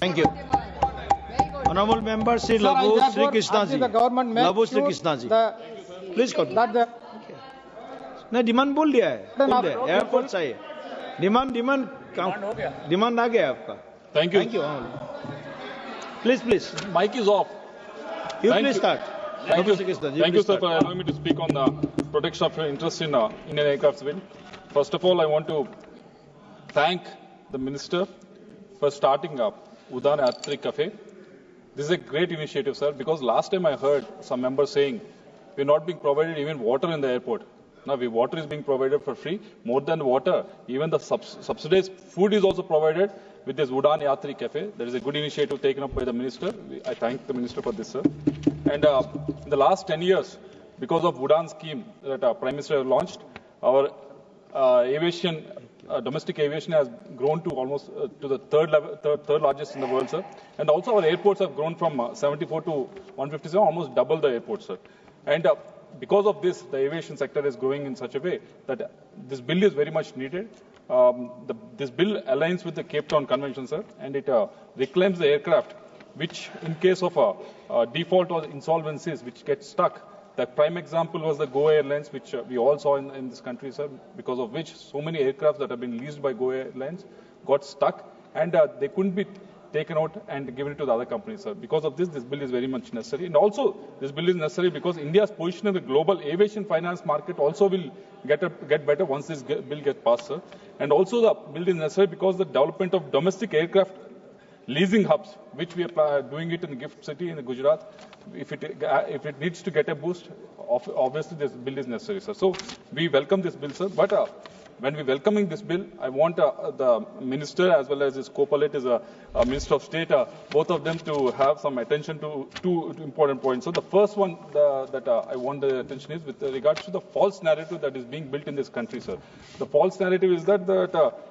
Thank you. Honorable Member Sri Sir, I Labhu therefore Sri Krishna ask ji. the government make Labhu Sri sure Krishna ji. the- Please continue. that the नहीं demand बोल दिया है. Then बोल आप- दिया. Airport चाहिए. Demand demand आ गया आपका. Thank you. Thank you. Please. Mic is off. You Thank please you. start. Thank Labhu you. Sri Krishna ji, Thank you, please sir, start. for allowing me to speak on the protection of interest in Indian aircraft bill. First of all, I want to thank the minister for starting up Udan Yatri Cafe. This is a great initiative, sir, because last time I heard some members saying we're not being provided even water in the airport. Now, water is being provided for free. More than water, even the subsidized food is also provided with this Udan Yatri Cafe. There is a good initiative taken up by the minister. I thank the minister for this, sir. And in the last 10 years, because of Udan scheme that our Prime Minister launched, our aviation, domestic aviation has grown to almost to the third largest in the world, sir. And also our airports have grown from 74 to 157, almost double the airports, sir. And because of this, the aviation sector is growing in such a way that this bill is very much needed. This bill aligns with the Cape Town Convention, sir, and it reclaims the aircraft, which in case of default or insolvencies, which get stuck. The prime example was the Go Airlines, which we all saw in this country, sir, because of which so many aircraft that have been leased by Go Airlines got stuck, and they couldn't be taken out and given it to the other companies, sir. Because of this bill is very much necessary. And also, this bill is necessary because India's position in the global aviation finance market also will get better once this bill gets passed, sir. And also, the bill is necessary because the development of domestic aircraft leasing hubs, which we are doing it in GIFT City in Gujarat, if it needs to get a boost, obviously this bill is necessary, sir. So we welcome this bill, sir. But when we welcoming this bill, I want the minister as well as his co-pilot is a Minister of State, both of them to have some attention to two important points. So the first one that I want the attention is with regards to the false narrative that is being built in this country, sir. The false narrative is that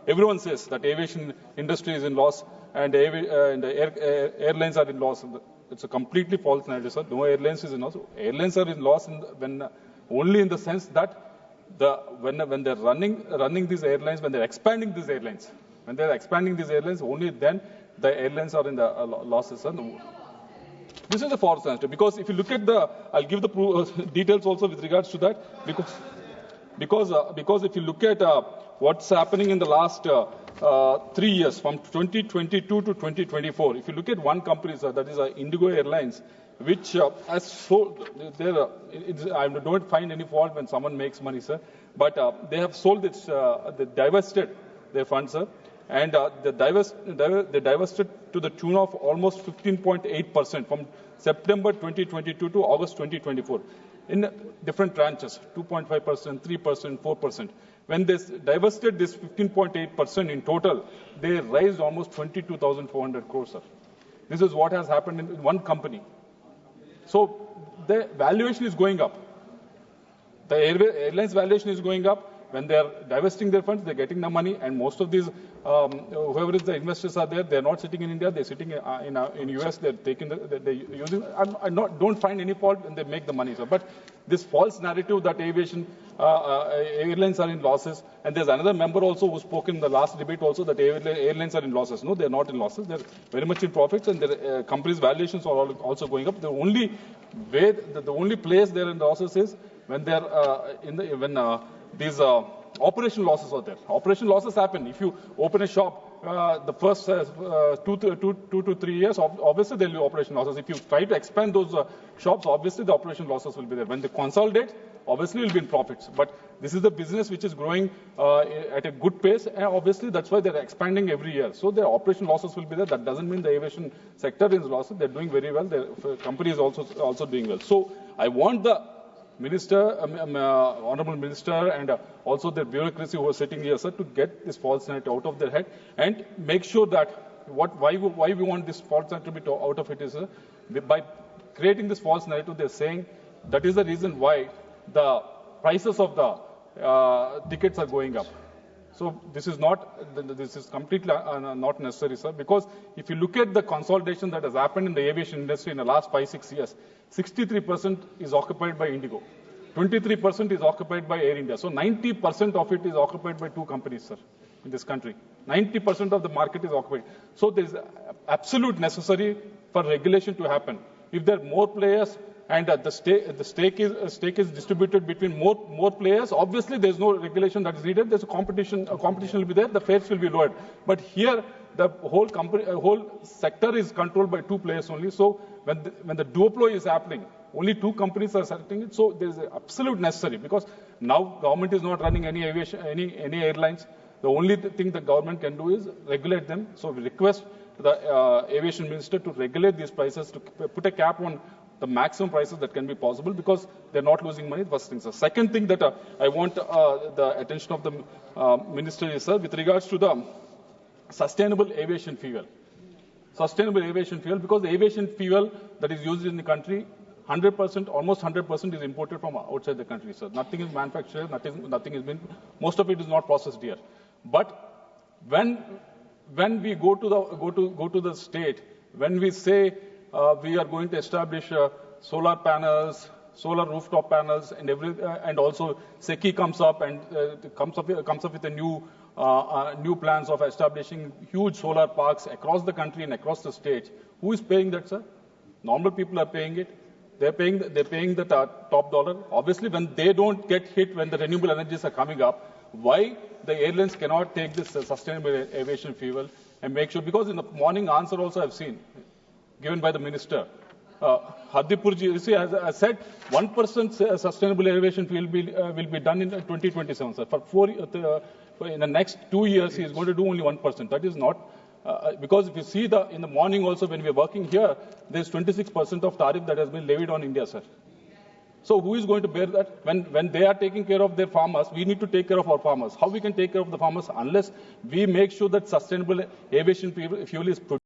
everyone says that aviation industry is in loss and airlines are in loss. It's a completely false narrative, sir. No airlines is in loss. Airlines are in loss when only in the sense that when they're running these airlines, when they're expanding these airlines, only then the airlines are in the losses. Sir. This is the false narrative because if you look at I'll give the details also with regards to that because if you look at what's happening in the last 3 years from 2022 to 2024, if you look at one company, sir, that is Indigo Airlines, which has sold, I don't find any fault when someone makes money, sir, but they have sold its, they divested their funds, sir, and they divested to the tune of almost 15.8% from September 2022 to August 2024 in different tranches, 2.5%, 3%, 4%. When they divested this 15.8% in total, they raised almost 22,400 crores, sir. This is what has happened in one company. So the valuation is going up. The airlines valuation is going up. When they are divesting their funds, they're getting the money, and most of these, whoever is the investors are there, they're not sitting in India, they're sitting in US, they're taking they're using. I don't find any fault when they make the money, sir. But this false narrative that aviation airlines are in losses, and there's another member also who spoke in the last debate also that airlines are in losses. No, they're not in losses. They're very much in profits, and their companies' valuations are also going up. The only way, the only place they're in losses is when they're these operation losses are there. Operation losses happen. If you open a shop, the first 2 to 3 years, obviously there will be operation losses. If you try to expand those shops, obviously the operation losses will be there. When they consolidate, obviously will be in profits. But this is the business which is growing at a good pace, and obviously that's why they're expanding every year. So their operation losses will be there. That doesn't mean the aviation sector is losses. They're doing very well. The company is also doing well. So I want the Minister, Honorable Minister, and also the bureaucracy who are sitting here, sir, to get this false narrative out of their head and make sure that why we want this false narrative to be out of it is by creating this false narrative, they're saying that is the reason why the prices of the tickets are going up. So this is completely not necessary, sir, because if you look at the consolidation that has happened in the aviation industry in the last 5-6 years, 63% is occupied by Indigo. 23% is occupied by Air India. So 90% of it is occupied by two companies, sir, in this country. 90% of the market is occupied. So there is absolute necessary for regulation to happen. If there are more players and the stake is distributed between more players, obviously there is no regulation that is needed. There's a competition will be there. The fares will be lowered. But here the whole sector is controlled by two players only. So when the duopoly is happening, only two companies are selecting it. So there is absolute necessary, because now government is not running any aviation, any airlines. The only thing the government can do is regulate them. So we request the aviation minister to regulate these prices, to put a cap on the maximum prices that can be possible, because they're not losing money. First thing, sir. Second thing that I want the attention of the minister is, sir, with regards to the sustainable aviation fuel. Sustainable aviation fuel, because the aviation fuel that is used in the country, 100%, almost 100% is imported from outside the country, sir. Nothing is manufactured, nothing is been, most of it is not processed here. But when we go to the state, when we say we are going to establish solar panels, solar rooftop panels, and also SECI comes up with a new plans of establishing huge solar parks across the country and across the state. Who is paying that, sir? Normal people are paying it. They're paying the top dollar. Obviously, when they don't get hit when the renewable energies are coming up, why the airlines cannot take this sustainable aviation fuel and make sure? Because in the morning answer also I've seen, given by the minister, Hardipurji has said 1% sustainable aviation fuel will be done in 2027, sir. In the next 2 years, he is going to do only 1%. That is not. Because if you see in the morning also when we are working here, there is 26% of tariff that has been levied on India, sir. So who is going to bear that? When they are taking care of their farmers, we need to take care of our farmers. How we can take care of the farmers unless we make sure that sustainable aviation fuel is produced?